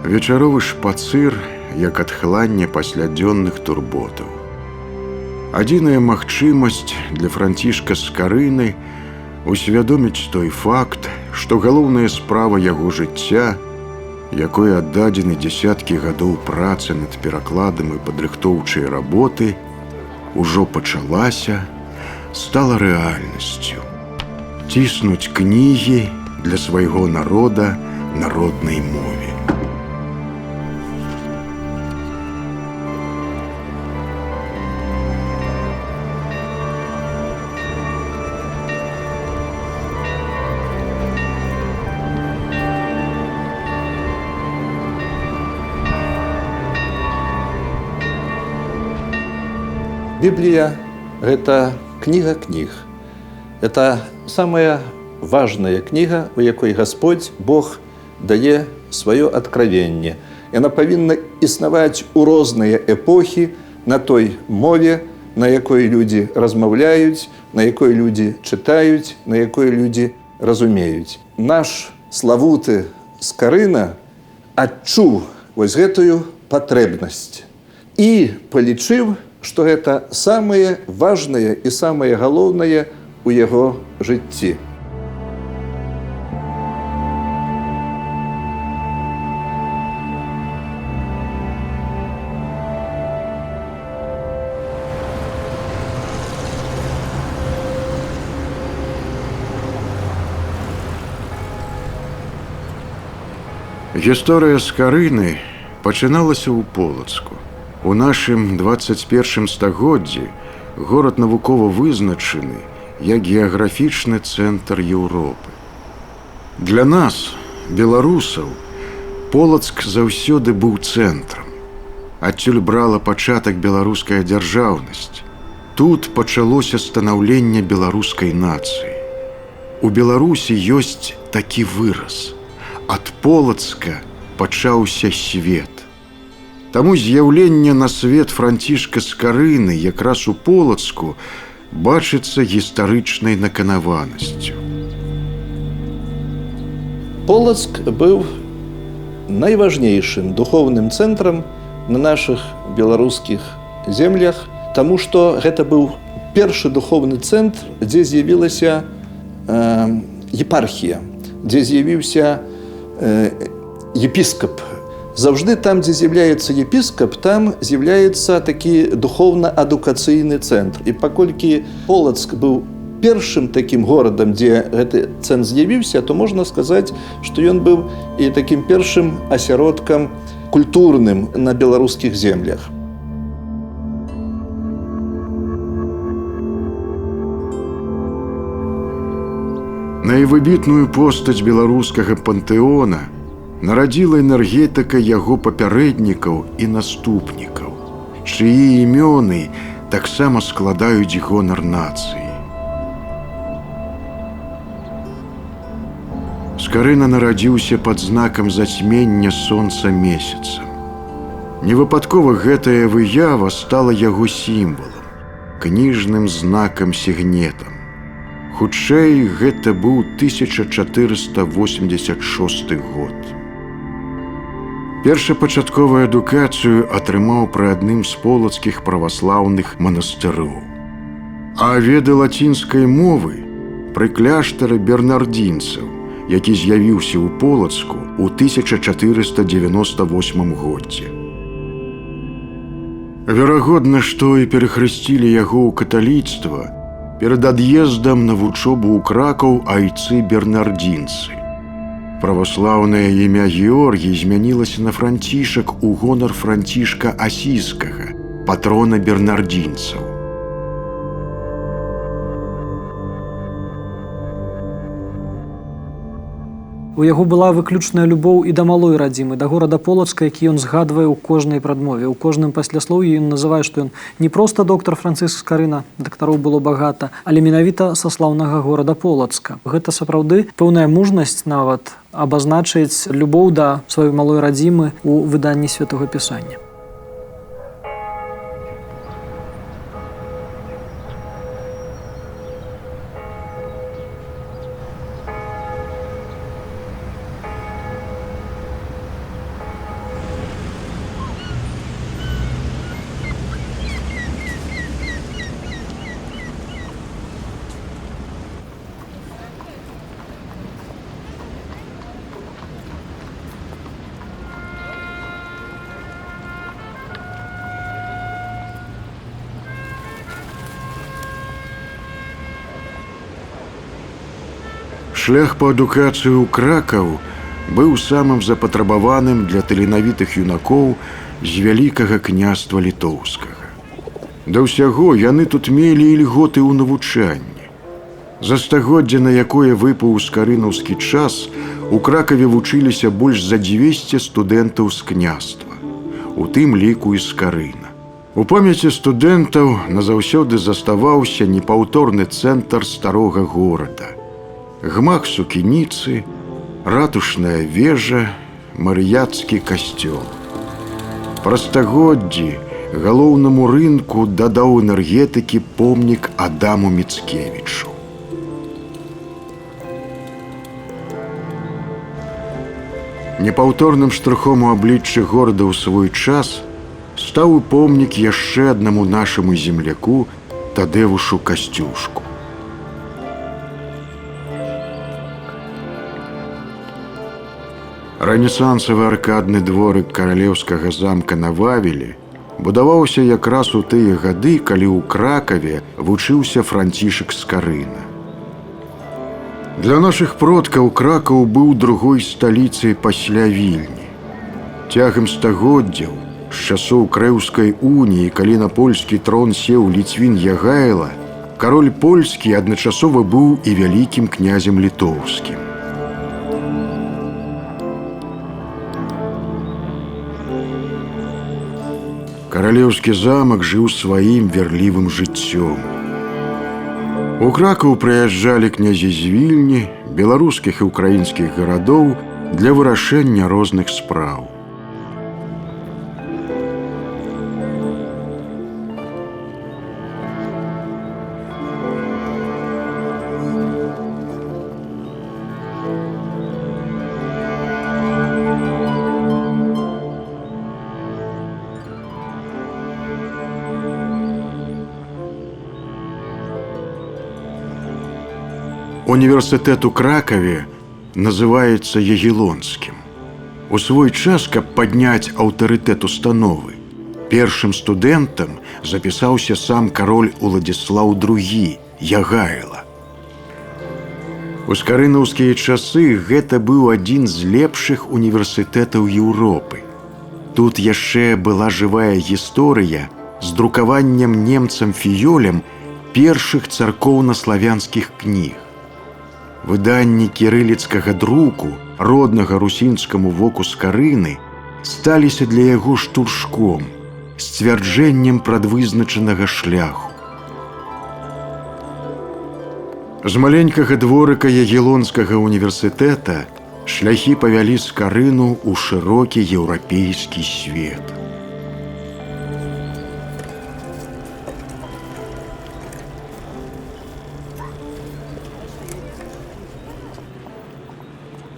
Вечаровы шпацыр, як адхланне пасля дзённых турботаў. Адзіная магчымасць для Францішка Скарыны усвядоміць той факт, што галоўная справа яго жыцця, якой аддадзены дзесяткі гадоў працы над перакладам і падрыхтоўчай работы, ужо пачалася, стала рэальнасцю. Ціснуць кнігі для свайго народа на роднай мове. Біблія – гэта кніга кніг. Это самая важная кніга, у якой Гасподзь, Бог, дае сваё адкравенне. Яна павінна існаваць у розныя эпохі на той мове, на якой людзі размаўляюць, на якой людзі чытаюць, на якой людзі разумеюць. Наш славуты Скарына адчуў вось гэтую патрэбнасць і палічыў, што гэта самае важнае і самае галоўнае ў яго жыцці. Гісторыя Скарыны пачыналася ў Полацку. У нашым 21 стагоддзі горад навукова вызначаны як геаграфічны цэнтр Еўропы. Для нас, беларусаў, Полацк заўсёды быў цэнтрам. Адсюль брала пачатак беларуская дзяржаўнасць. Тут пачалося станаўленне беларускай нацыі. У Беларусі ёсць такі выраз: ад Полацка пачаўся свет. Таму з'яўленне на свет Францішка Скарыны якраз у Полацку бачыцца гістарычнай наканаванасцю. Полацк быў найважнейшым духоўным цэнтрам на нашых беларускіх землях, таму што гэта быў першы духоўны цэнтр, дзе з'явілася епархія, дзе з'явіўся епіскап. Заўжды там, дзе з'яўляецца епіскап, там з'яўляецца такі духоўна-адукацыйны цэнтр. І паколькі Полацк быў першым такім горадам, дзе гэты цэнтр з'явіўся, то можна сказаць, што ён быў і такім першым асяродкам культурным на беларускіх землях. Найвыбітную постаць беларускага пантэона нарадзіла энергетыка яго папярэднікаў і наступнікаў, чыі імёны таксама складаюць гонар нацыі. Скарына нарадзіўся пад знакам зацьмення сонца месяцам. Невыпадкова гэтая выява стала яго сімвалам, кніжным знакам сігнетам. Хутчэй, гэта быў 1486 год. Першапачатковую адукацыю атрымаў пры адным з полацкіх праваслаўных манастыроў. А веды лацінскай мовы пры кляштары бернардзінцаў, які з'явіўся ў Полацку ў 1498 годзе. Верагодна, што і перахрысцілі яго ў каталіцтва перад ад'ездам на вучобу ў Кракаў айцы бернардзінцы. Праваслаўнае імя Георгій змянілася на Францішак у гонар Францішка Асійскага, патрона бернардзінцаў. У яго была выключная любоў і да малой радзімы, да горада Полацка, які ён згадвае ў кожнай прадмове. У кожным пасляслоўі ён называе, што ён не проста доктар Францыск Скарына, дактароў было багата, але менавіта са слаўнага горада Полацка. Гэта сапраўды пэўная мужнасць нават абазначыць любоў да сваёй малой радзімы ў выданні Святога Пісання. Шлях па адукацыі ў Кракаў быў самым запатрабаваным для таленавітых юнакоў з вялікага княства літоўскага. Да ўсяго яны тут мелі і льготы ў навучанні. За стагоддзе, на якое выпаў скарынаўскі час, у Кракаве вучыліся больш за 200 студэнтаў з княства, у тым ліку і Скарына. У памяці студэнтаў назаўсёды заставаўся непаўторны цэнтр старога горада. Гмах сукініцы, ратушная вежа, марыяцкі касцёл. Праз стагоддзі галоўнаму рынку дадаў энергетыкі помнік Адаму Міцкевічу. Непаўторным штрыхом у абліччы горада ў свой час стаў і помнік яшчэ аднаму нашаму земляку Тадэвушу Касцюшку. Рэнесансавы аркадны дворык каралеўскага замка на Вавелі будаваўся якраз у тыя гады, калі ў Кракаве вучыўся Францішак Скарына. Для нашых продкаў Кракаў быў другой сталіцай пасля Вільні. Цягам стагоддзяў, з часоў Крэўскай уніі, калі на польскі трон сеў Ліцвін Ягайла, кароль польскі адначасова быў і вялікім князем літоўскім. Каралеўскі замак жыў сваім верлівым жыццём. У Кракаў прыязджалі князі з Вільні, беларускіх і ўкраінскіх гарадоў для вырашэння розных спраў. Універсітэт у Кракаве называецца Ягелонскім. У свой час, каб падняць аўтарытэт установы, першым студэнтам запісаўся сам кароль Уладзіслаў II Ягайла. У скарынаўскія часы гэта быў адзін з лепшых універсітэтаў Еўропы. Тут яшчэ была жывая гісторыя з друкаваннем немцам фіёлем першых царкоўна-славянскіх кніг. Выданні кірыліцкага друку, роднага русінскаму воку Скарыны, сталіся для яго штуршком, сцвярджэннем прадвызначанага шляху. З маленькага дворыка Ягелонскага універсітэта шляхі павялі Скарыну ў шырокі еўрапейскі свет.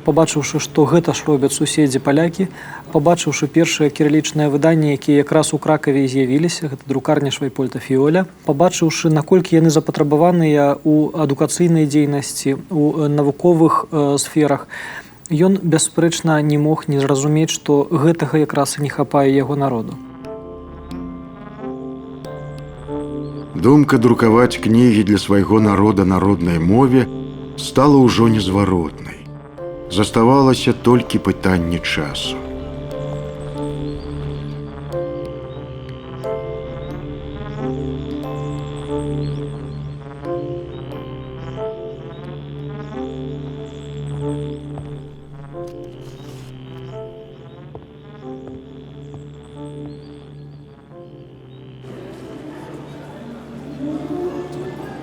Пабачыўшы, што гэта ж робяць суседзі палякі, пабачыўшы першыя кірылічныя выданні, якія якраз у Кракаве з'явіліся, гэта друкарня Швайпольта Фіёля, пабачыўшы, наколькі яны запатрабаваныя ў адукацыйнай дзейнасці, у навуковых сферах, ён бясспрэчна не мог не зразумець, што гэтага якраз і не хапае яго народу. Думка друкаваць кнігі для свайго народа на роднай мове стала ўжо незваротнай. Заставалася толькі пытанне часу.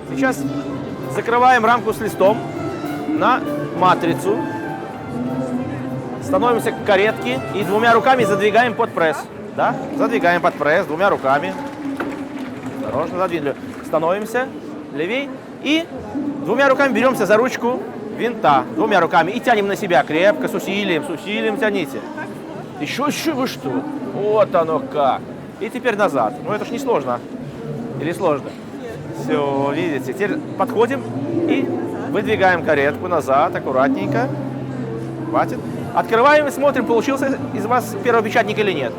Сейчас закрываем рамку с листом на матрицу. Становимся к каретке и двумя руками задвигаем под пресс. Да? Задвигаем под пресс двумя руками. Осторожно задвинули. Становимся левей и двумя руками беремся за ручку винта. Двумя руками и тянем на себя крепко, с усилием тяните. Еще вы что? Вот оно как. И теперь назад. Ну это ж не сложно. Или сложно? Все, видите. Теперь подходим и выдвигаем каретку назад, аккуратненько. Хватит. Открываем и смотрим, получился из вас первопечатник или нет.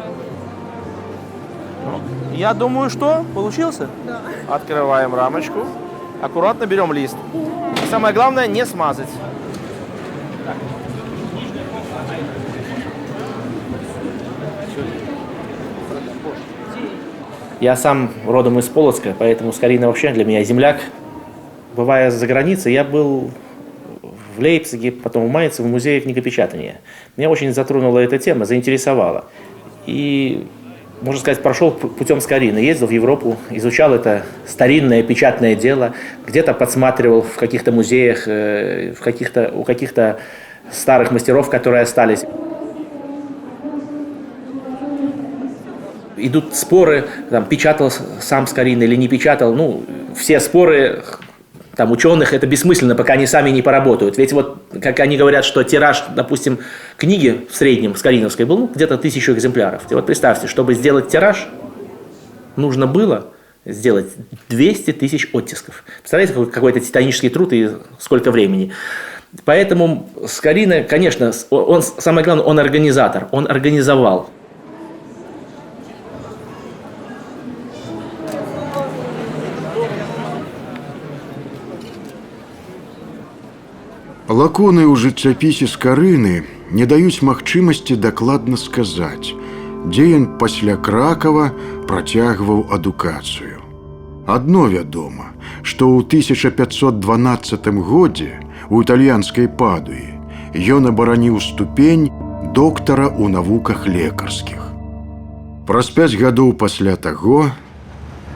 Я думаю, что получился. Да. Открываем рамочку. Аккуратно берем лист. И самое главное, не смазать. Я сам родом из Полоцка, поэтому Скорина вообще для меня земляк. Бывая за границей, я был в Лейпциге, потом в Майнце, в музее книгопечатания. Меня очень затронула эта тема, заинтересовала. И, можно сказать, прошел путем Скорины. Ездил в Европу, изучал это старинное печатное дело, где-то подсматривал в каких-то музеях, у каких-то старых мастеров, которые остались. Идут споры, там, печатал сам Скорина или не печатал. Ну, все споры там, ученых, это бессмысленно, пока они сами не поработают. Ведь вот, как они говорят, что тираж, допустим, книги в среднем скориновской был где-то 1000 экземпляров. И вот представьте, чтобы сделать тираж, нужно было сделать 200 тысяч оттисков. Представляете, какой-то титанический труд и сколько времени. Поэтому Скорина, конечно, он, самое главное, он организатор, он организовал. Лаконы ў жыццяпісе Скарыны не даюць магчымасці дакладна сказаць, дзе ён пасля Кракава працягваў адукацыю. Адно вядома, што ў 1512 годзе у італьянскай Падуі ён абараніў ступень доктара ў навуках лекарскіх. Праз 5 гадоў пасля таго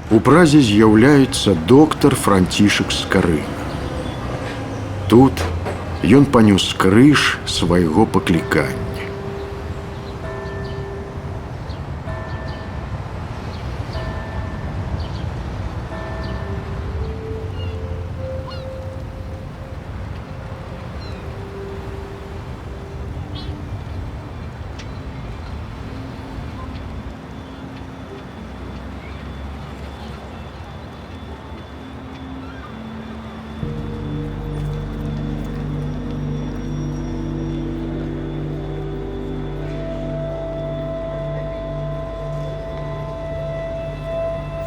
у Празе з'яўляецца доктар Францішак Скарына. Тут ён панёс крыж свайго паклікання.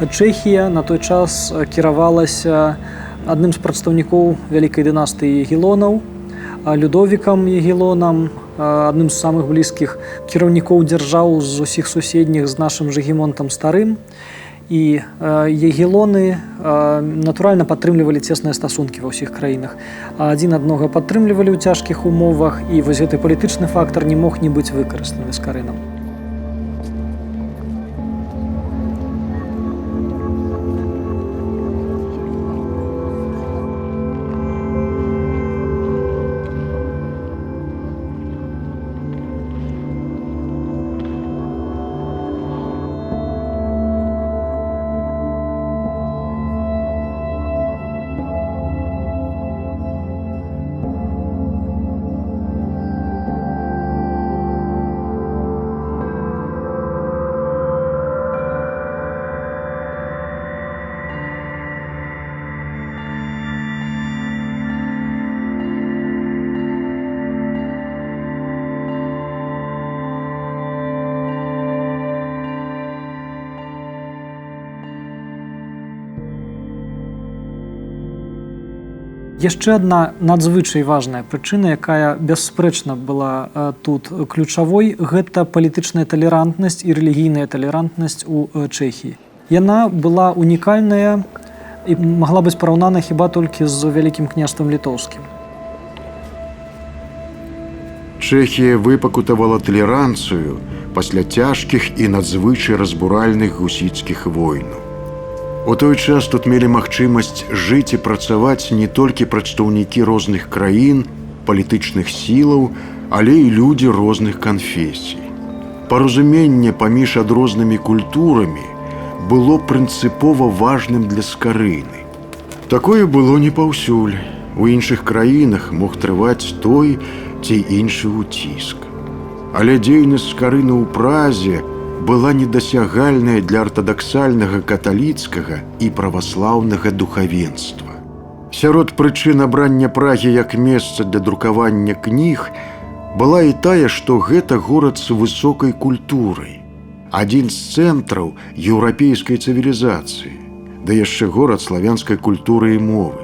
Чэхія на той час кіравалася адным з прадстаўнікоў вялікай дынастыі Егелонаў, Людовікам Егелонам, адным з самых блізкіх кіраўнікоў дзяржаў з усіх суседніх з нашым Жыгімонтам Старым. І Егелоны, натуральна, падтрымлівалі цесныя стасункі ва ўсіх краінах. Адзін аднога падтрымлівалі ў цяжкіх умовах, і вось гэты палітычны фактар не мог не быць выкарыстаны Скарынам. Яшчэ адна надзвычай важная прычына, якая бясспрэчна была тут ключавой, гэта палітычная талерантнасць і рэлігійная талерантнасць у Чэхіі. Яна была унікальная і магла быць параўнана хіба толькі з Вялікім княствам літоўскім. Чэхія выпакутавала талеранцыю пасля цяжкіх і надзвычай разбуральных гусіцкіх войнаў. У той час тут мелі магчымасць жыць і працаваць не толькі прадстаўнікі розных краін, палітычных сілаў, але і людзі розных канфесій. Паразуменне паміж адрознымі культурамі было прынцыпова важным для Скарыны. Такое было не паўсюль. У іншых краінах мог трываць той ці іншы ўціск. Але дзейнасць Скарыны ў Празе была недасягальная для артадаксальнага каталіцкага і праваслаўнага духавенства. Сярод прычын абрання Прагі як месца для друкавання кніг была і тая, што гэта горад з высокай культурай, адзін з цэнтраў еўрапейскай цывілізацыі, да яшчэ горад славянскай культуры і мовы.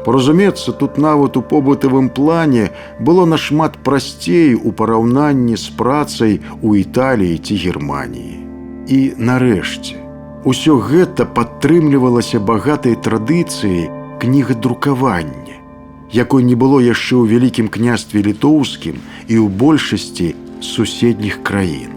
Паразумецца, тут нават у побытавым плане было нашмат прасцей у параўнанні з працай у Італіі ці Германіі. І нарэшце, Усё гэта падтрымлівалася багатай традыцыяй кнігадрукавання, якой не было яшчэ ў Вялікім княстве літоўскім і ў большасці суседніх краін.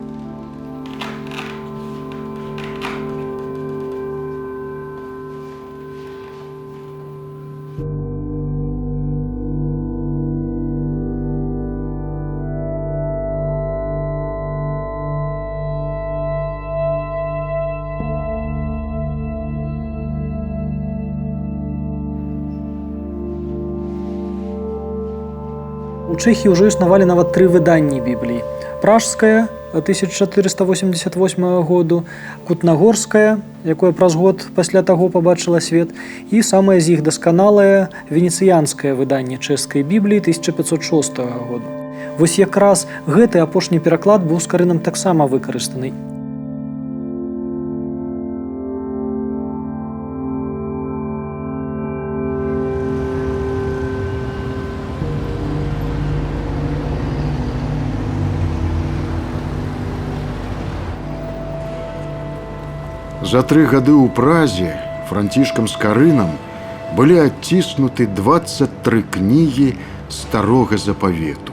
У Чэхіі ўжо існавалі нават 3 выданні Бібліі. Пражская 1488 году, Кутнагорская, якое праз год пасля таго пабачыла свет, і самае з іх дасканалае венецыянскае выданне чэшскай Бібліі 1506 году. Вось якраз гэты апошні пераклад быў з Карынам таксама выкарыстаны. За 3 гады ў Празе Францішкам з Карынам былі адціснуты 23 кнігі Старога Запавету.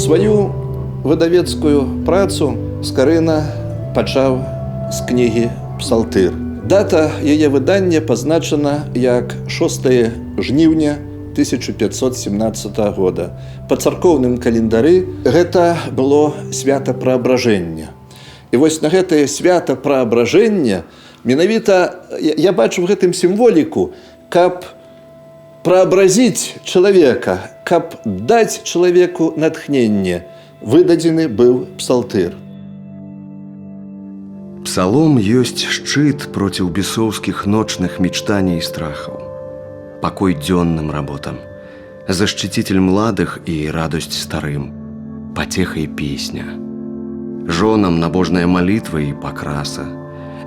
Сваю выдавецкую працу Скарына пачаў з кнігі «Псалтыр». Дата яе выдання пазначана як 6 жніўня 1517 года. Па царкоўным календары гэта было свята праабражэння. І вось на гэтае свята праабражэння менавіта я бачу в гэтым сімволіку, каб праабразіць чалавека, каб даць чалавеку натхненне, выдадзены быў псалтыр. Псалом ёсць шчыт проціў бесоўскіх ночных мечтаний і страхаў, пакой дзённым работам, защититель младых і радасць старым, патеха і песня, жонам набожная малітва і пакраса,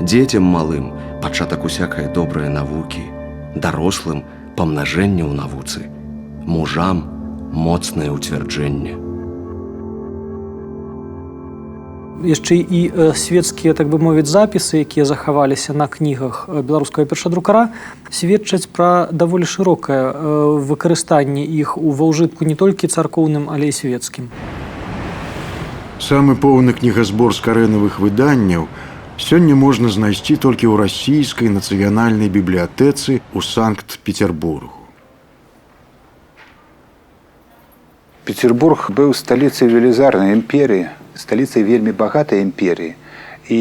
дзецям малым пачатак усякай добрай навукі, дарослым памнажэнне ў навуцы, мужам моцнае ўцвярджэнне. Яшчэ і свецкія, так бы мовіць, запісы, якія захаваліся на кнігах беларускага першадрукара, сведчаць пра даволі шырокае выкарыстанне іх ва ўжытку не толькі царкоўным, але і свецкім. Самы поўны кнігазбор скарынавых выданняў сёння можна знайсці толькі ў расійскай нацыянальнай бібліятэцы ў Санкт-Петербургу. Петербург быў сталіцай велізарнай імперіі, сталіцай вельмі багатай імперіі. І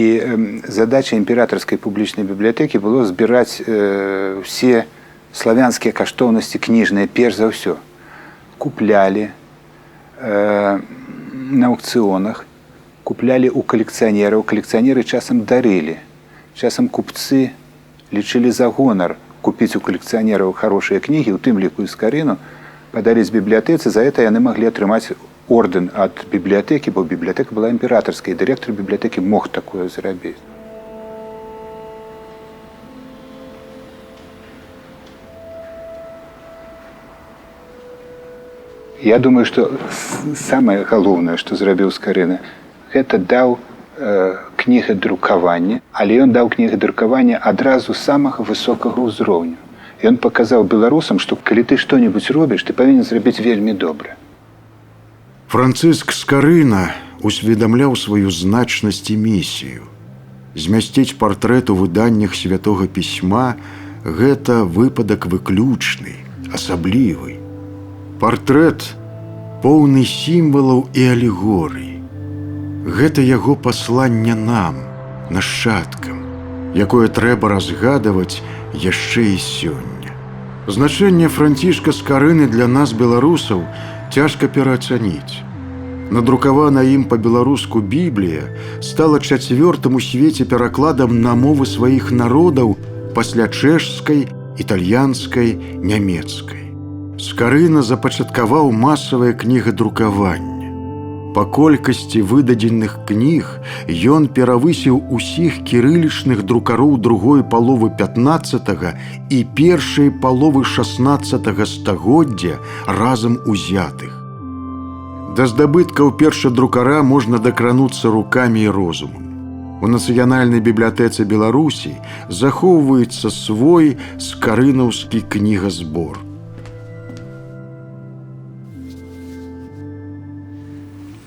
задача імператорскай публічнай бібліятэкі было збіраць усе славянскія каштоўнасці кніжныя перш за ўсё. Куплялі на аукцыёнах, куплялі ў калекцыянераў, калекцыянеры часам дарылі. Часам купцы лічылі за гонар купіць у калекцыянераў хорошыя кнігі, у тым ліку і Скарыну, падалі з бібліятэцы, за гэта яны маглі атрымаць ордэн ад бібліятэкі, бо бібліятэка была імператорская, і дырэктар бібліятэкі мог такое зрабіць. Я думаю, што самае галоўнае, што зрабіў Скарына, гэта даў кнігадрукаванне, але ён даў кнігадрукаванне адразу самага высокага ўзроўню. Ён паказаў беларусам, што калі ты што-небудзь робіш, ты павінен зрабіць вельмі добра. Францыск Скарына усведамляў сваю значнасць і місію. Змясціць партрэт у выданнях святога пісьма – гэта выпадак выключны, асаблівы. Партрэт поўны сімвалаў і алегорый. Гэта яго пасланне нам, нашчадкам, якое трэба разгадываць яшчэ і сёння. Значэнне Францішка Скарыны для нас, беларусаў, цяжка пераацаніць. Надрукаваная ім па-беларуску Біблія стала 4-м у свеце перакладам на мовы сваіх народаў пасля чэшскай, італьянскай, нямецкай. Скарына запачаткаваў масавае кнігадрукаванне. Па колькасці выдадзеных кніг ён перавысіў усіх кірылічных друкароў другой паловы 15-га і першай паловы 16-га стагоддзя разам узятых. Да здабыткаў першадрукара можна дакрануцца рукамі і розумам. У Нацыянальнай бібліятэцы Беларусі захоўваецца свой скарынаўскі кнігазбор.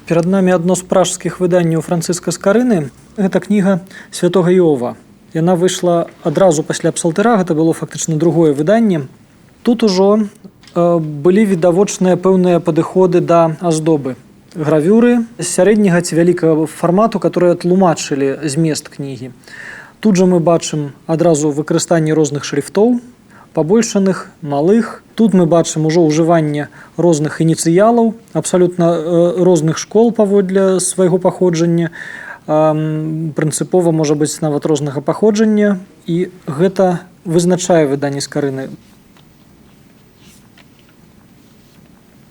Перад намі адно з пражскіх выданняў Францыска Скарыны. Гэта кніга святога Іова. Яна выйшла адразу пасля псалтыра, гэта было фактычна другое выданне. Тут ужо былі відавочныя пэўныя падыходы да аздобы. Гравюры з сярэдняга ці вялікага фармату, которые тлумачылі змест кнігі. Тут жа мы бачым адразу выкарыстанне розных шрифтоў, пабольшаных, малых. Тут мы бачым ужо ўжыванне розных ініцыялаў, абсалютна розных школ паводле свайго паходжання, прынцыпова можа быць нават рознага паходжання, і гэта вызначае выданне Скарыны.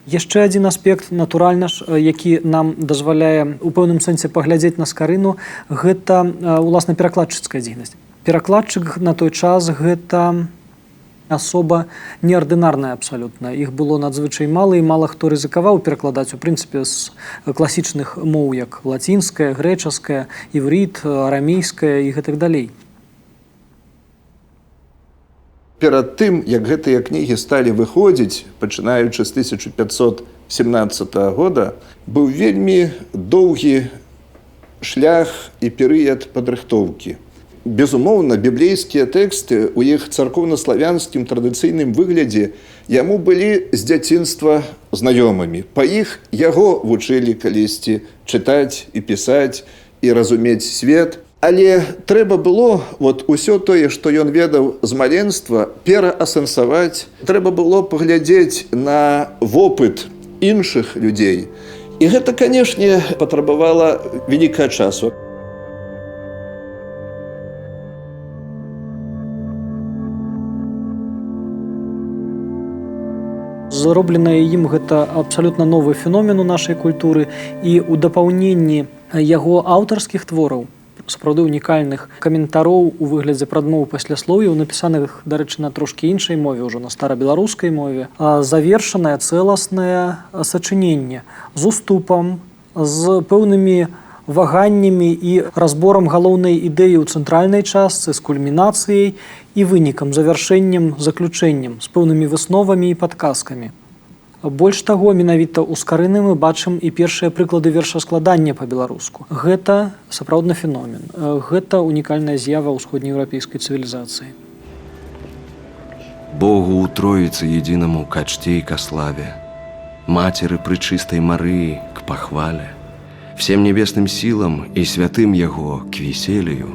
Яшчэ адзін аспект, натуральна ж, які нам дазваляе у пэўным сэнсе паглядзець на Скарыну, гэта уласна перакладчыцкая дзейнасць. Перакладчык на той час гэта асоба неардынарная абсалютна. Іх было надзвычай мала, і мала хто рызыкаваў перакладаць, у прынцыпе, з класічных моў, як лацінская, грэчаская, іврит, арамейская і гэтак далей. Перад тым, як гэтыя кнігі сталі выходзіць, пачынаючы з 1517 года, быў вельмі доўгі шлях і перыяд падрыхтоўкі. Безумоўна, біблейскія тэксты ў іх царкоўна-славянскім традыцыйным выглядзе яму былі з дзяцінства знаёмымі. Па іх яго вучылі калісьці чытаць і пісаць і разумець свет. Але трэба было усё тое, што ён ведаў з маленства, пераасэнсаваць. Трэба было паглядзець на вопыт іншых людзей. І гэта, канешне, патрабавала вялікага часу. Зробленае ім гэта абсалютна новы феномен у нашай культуры, і ў дапаўненні яго аўтарскіх твораў, сапраўды унікальных каментароў у выглядзе прадмоў пасляслоўяў, напісаных, дарэчы, на трошкі іншай мове, ўжо на старабеларускай мове, завершанае цэласнае сачыненне з уступам, з пэўнымі ваганнямі і разборам галоўнай ідэі ў цэнтральнай частцы, з кульмінацыяй і вынікам, завяршэннем, заключэннем, з пэўнымі высновамі і падказкамі. Больш таго, менавіта ў Скарыны мы бачым і першыя прыклады вершаскладання па-беларуску. Гэта сапраўдны феномен. Гэта унікальная з'ява ўсходнееўрапейскай цывілізацыі. Богу у Троице единому к чте и ко славе, Матери пречистой Марии к похвале, всем небесным силам и святым Его к веселью,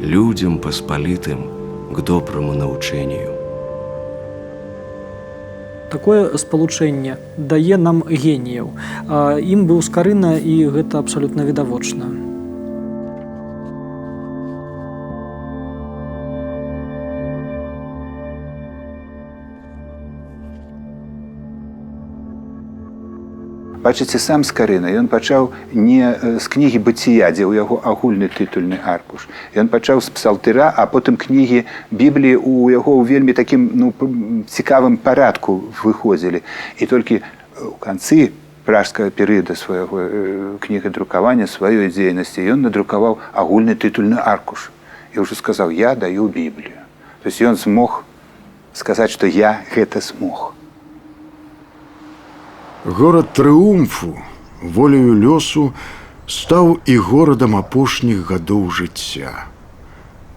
людям посполитым к доброму научению. Такое спалучэнне дае нам геніяў. Ім быў Скарына, і гэта абсалютна відавочна. Бачыце, сам Скарына, ён пачаў не з кнігі быцця, дзе ў яго агульны тытульны аркуш. Ён пачаў з псалтыра, а потым кнігі Бібліі ў яго ў вельмі такім цікавым парадку выходзілі. І толькі ў канцы пражскага перыяда свайго кнігадрукавання, сваёй дзейнасці, ён надрукаваў агульны тытульны аркуш. І ўжо сказаў: «Я даю Біблію». То есть ён змог сказаць, што я гэта змог. Горад трыумфу, волею лёсу, стаў і горадам апошніх гадоў жыцця.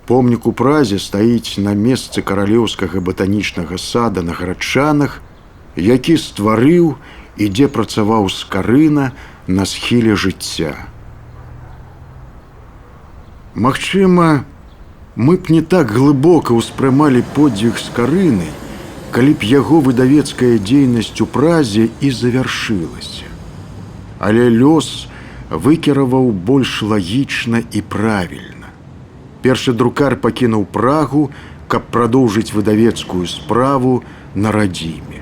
Помнік у Празе стаіць на месцы каралеўскага батанічнага сада на Грачанах, які стварыў і дзе працаваў Скарына на схіле жыцця. Магчыма, мы б не так глыбока ўспрымалі подзвіг Скарыны, калі б яго выдавецкая дзейнасць у Празе і завяршылася. Але лёс выкіраваў больш лагічна і правільна. Першы друкар пакінуў Прагу, каб прадоўжыць выдавецкую справу на радзіме.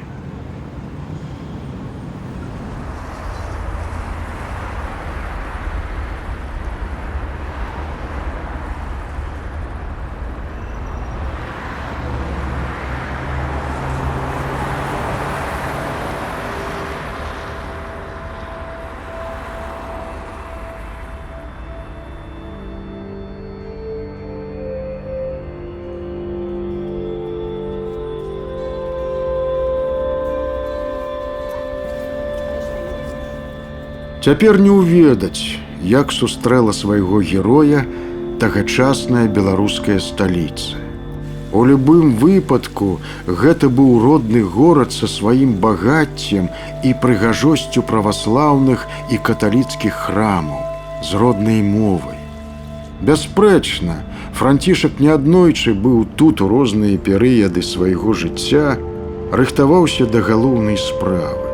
Цяпер не ўведаць, як сустрэла свайго героя тагачасная беларуская сталіца. У любым выпадку гэта быў родны горад са сваім багаццем і прыгажосцю праваслаўных і каталіцкіх храмаў, з роднай мовай. Бясспрэчна, Францішак неаднойчы быў тут у розныя перыяды свайго жыцця, рыхтаваўся да галоўнай справы.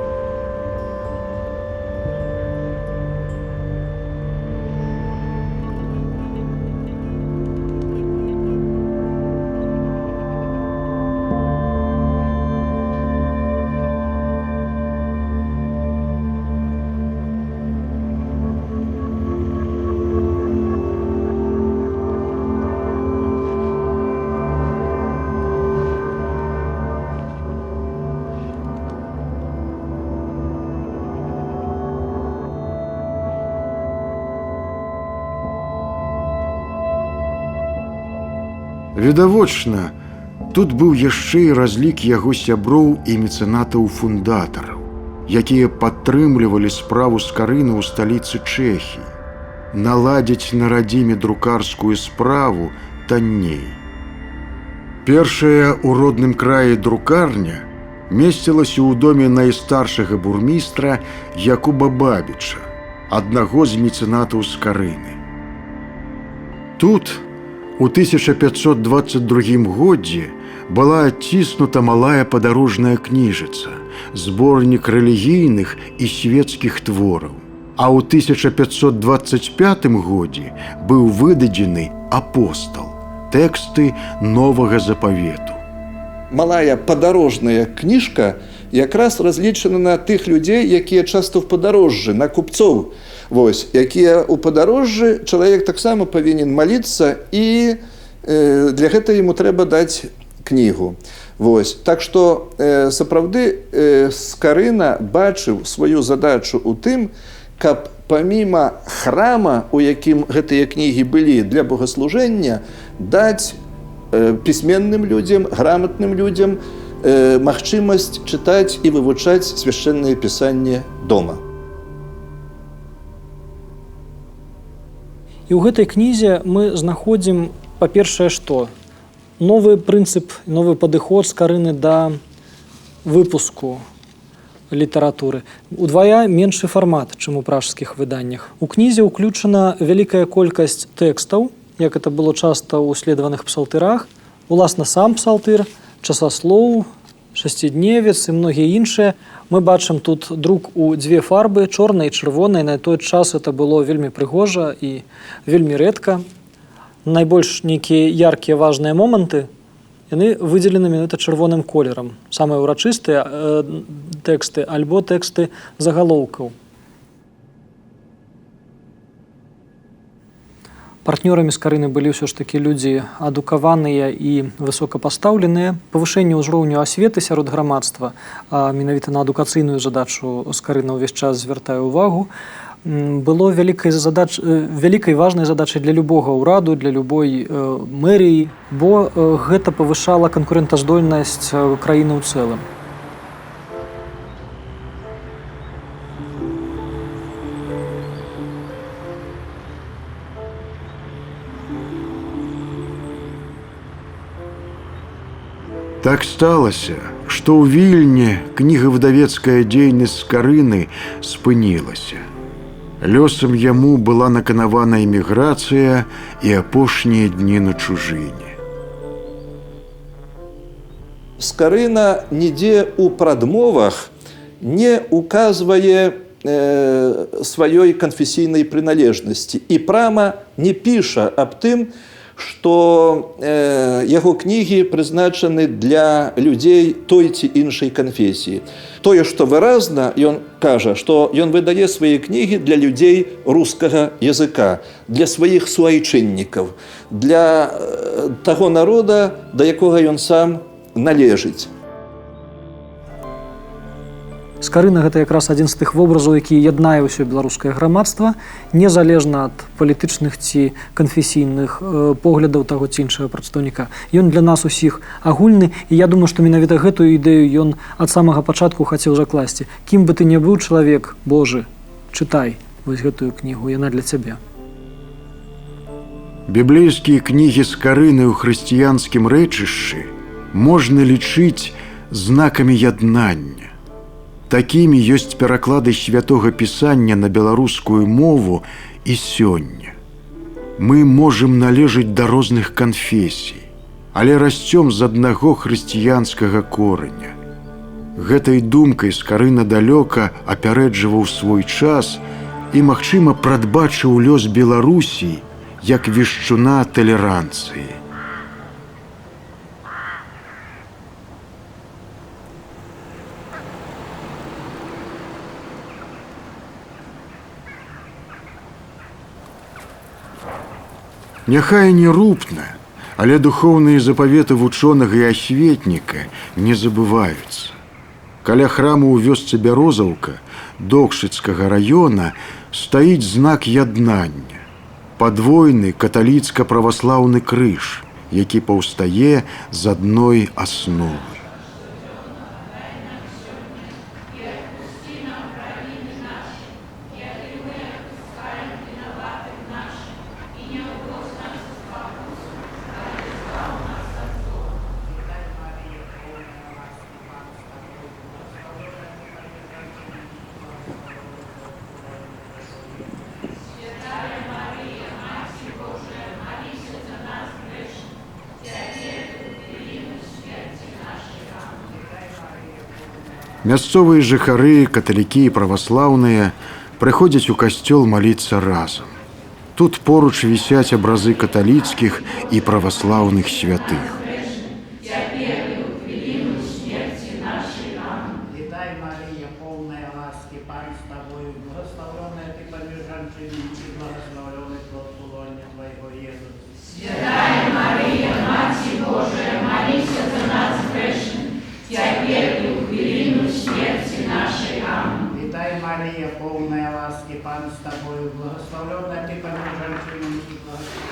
Відавочна, тут быў яшчэ і разлік яго сяброў і мецэнатаў-фундатараў, якія падтрымлівалі справу Скарыны ў сталіцы Чэхіі. Наладзіць на радзіме друкарскую справу танней. Першая ў родным краі друкарня месцілася ў доме найстаршага бурмістра Якуба Бабіча, аднаго з мецэнатаў Скарыны. Тут у 1522 годзе была адціснута малая падарожная кніжыца, зборнік рэлігійных і свецкіх твораў. А ў 1525 годзе быў выдадзены апостал, тэксты новага запавету. Малая падарожная кніжка якраз разлічана на тых людзей, якія часта ў падарожжы, на купцоў. Вось, якія ў падарожжы чалавек таксама павінен маліцца, і для гэта яму трэба даць кнігу. Вось. Так што сапраўды Скарына бачыў сваю задачу ў тым, каб паміма храма, у якім гэтыя кнігі былі для богаслужэння, даць пісьменным людзям, граматным людзям магчымасць чытаць і вывучаць свяшчэннае пісанне дома. І ў гэтай кнізе мы знаходзім, па-першае, што? Новы прынцып, новы падыход Скарыны да выпуску літаратуры. Удвая меншы фармат, чым у пражскіх выданнях. У кнізе ўключана вялікая колькасць тэкстаў, як это было часта ў следаваных псалтырах. Уласна сам псалтыр, часаслоў, шасцідневец і многія іншыя. Мы бачым тут друк у дзве фарбы, чорнай і чырвонай. На той час это было вельмі прыгожа і вельмі рэдка. Найбольш нейкія яркія важныя моманты, яны выдзелены менавіта чырвоным колерам. Самыя ўрачыстыя тэксты альбо тэксты загалоўкаў. Партнёрамі Скарыны былі ўсё ж такі людзі адукаваныя і высокапастаўленыя. Павышэнне ўзроўню асветы сярод грамадства, а менавіта на адукацыйную задачу Скарына ўвесь час звяртае ўвагу, было вялікай важнай задачай для любога ўраду, для любой мэріі, бо гэта павышала канкурэнтаздольнасць краіны ў цэлым. Так сталася, што ў Вільні кнігавыдавецкая дзейнасць Скарыны спынілася. Лёсам яму была наканавана эміграцыя і апошнія дні на чужыне. Скарына нідзе ў прадмовах не указвае сваёй канфесійнай прыналежнасці і прама не піша аб тым, што яго кнігі прызначаны для людзей той ці іншай канфесіі. Тое, што выразна, ён кажа, што ён выдае свае кнігі для людзей рускага языка, для сваіх суайчыннікаў, для таго народа, да якога ён сам належыць. Скарына гэта якраз адзін з тых вобразаў, які яднае ўсё беларускае грамадства, незалежна ад палітычных ці канфесійных поглядаў таго ці іншага прадстаўніка. Ён для нас усіх агульны, і я думаю, што менавіта гэтую ідэю ён ад самага пачатку хацеў закласці. Кім бы ты не быў чалавек Божы, чытай вось гэтую кнігу, яна для цябе. Біблейскія кнігі Скарыны ў хрысціянскім рэчышчы можна лічыць знакамі яднання. Такімі ёсць пераклады святога пісання на беларускую мову і сёння. Мы можам належыць да розных канфесій, але расцём з аднаго хрысціянскага кораня. Гэтай думкай Скарына далёка апярэджваў свой час і, магчыма, прадбачыў лёс Беларусі як вешчуна талеранцыі. Няхай не рупна, але духоўныя запаветы вучонага і асветніка не забываюцца. Каля храму ў вёсцы Бярозаўка Докшыцкага раёна стаіць знак яднання. Падвойны каталіцка-праваслаўны крыж, які паўстае з адной асновы. Мясцовыя жыхары, каталікі і праваслаўныя прыходзяць у касцёл маліцца разам. Тут поруч вісяць абразы каталіцкіх і праваслаўных святых.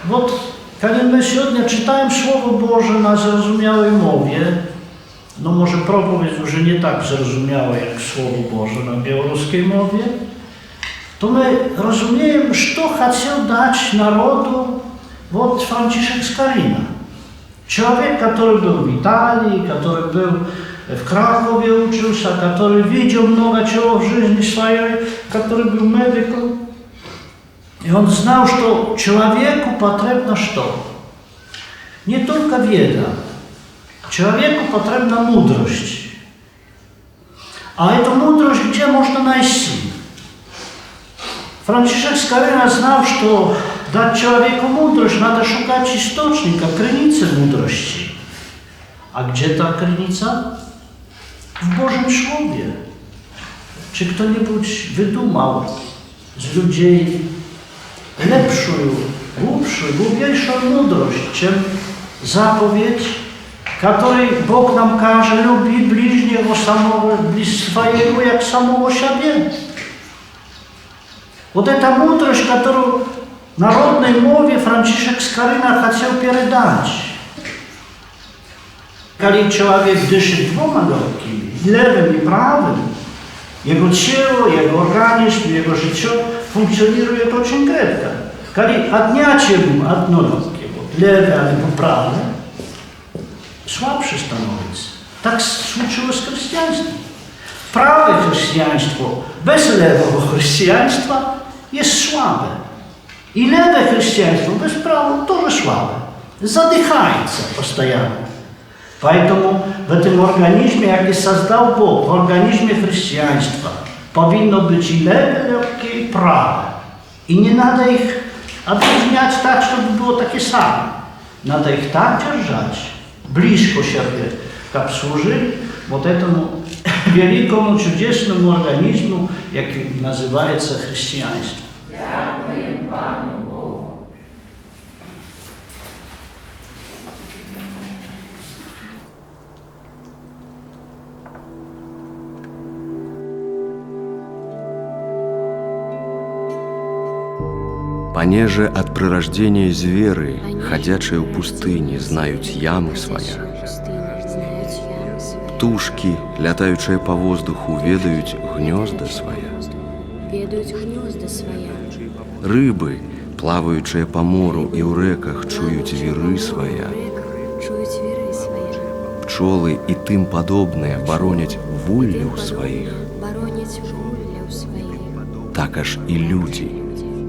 Вот, когда мы сегодня читаем Слово Божие на зразумелой мове, но może проповедь уже не так зразумела, как Слово Божие на белорусской мове, то мы разумеем, что хотел дать народу вот Францишек Скарына. Человек, который был в Италии, который был в Кракове учился, который видел много чего в жизни своей, который был медиком. И он знал, что человеку потребно что? Не только веда. Человеку потребна мудрость. А эту мудрость где можно найти? Францишек Скарына знал, что дать человеку мудрость надо шукать источника, крыницы мудрости. А где та крыница? В Божьем Слове. Czy кто-нибудь выдумал z ludzi lepszą, głębszą, głębszą mądrość, чем заповедь, której Bóg nam każe lubić bliźniego samego, swojego jak samego siebie. Вот эта мудрость, которую в народной мове Францишек Скарына хотел передать. Когда человек дышит двумя легкими, левым и правым, jego ciało, jego organizm, jego życie funkcjonuje очень крепко. Когда отнять ему одно легкое, левое albo prawe, słabszy становится. Tak случилось z chrześcijaństwem. Prawe chrześcijaństwo bez lewego chrześcijaństwa jest słabe. I lewe chrześcijaństwo bez prawa тоже słabe. Задыхается постоянно. Поэтому в этом организме, jaki создал Бог, в организме христианства, powinno być i lewe, lekkie, i prawe. I nie надо ich odróżniać tak, żeby było takie same. Надо их так держать, близко siebie, как służyli вот этому великому, чудесному организму, jaki называется христианство. Понеже от прирождения зверы, ходячие в пустыне, знают ямы своя. Птушки, лятаючие по воздуху, ведают гнезда своя. Рыбы, плаваючие по мору и у реках, чуют виры своя. Пчелы и тым подобные боронять вуллю своих. Так аж и люди,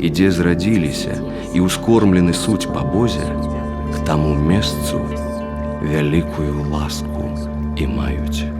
иде зрадилися и ускормлены суть по Бозе, к тому местцу великую ласку и мают.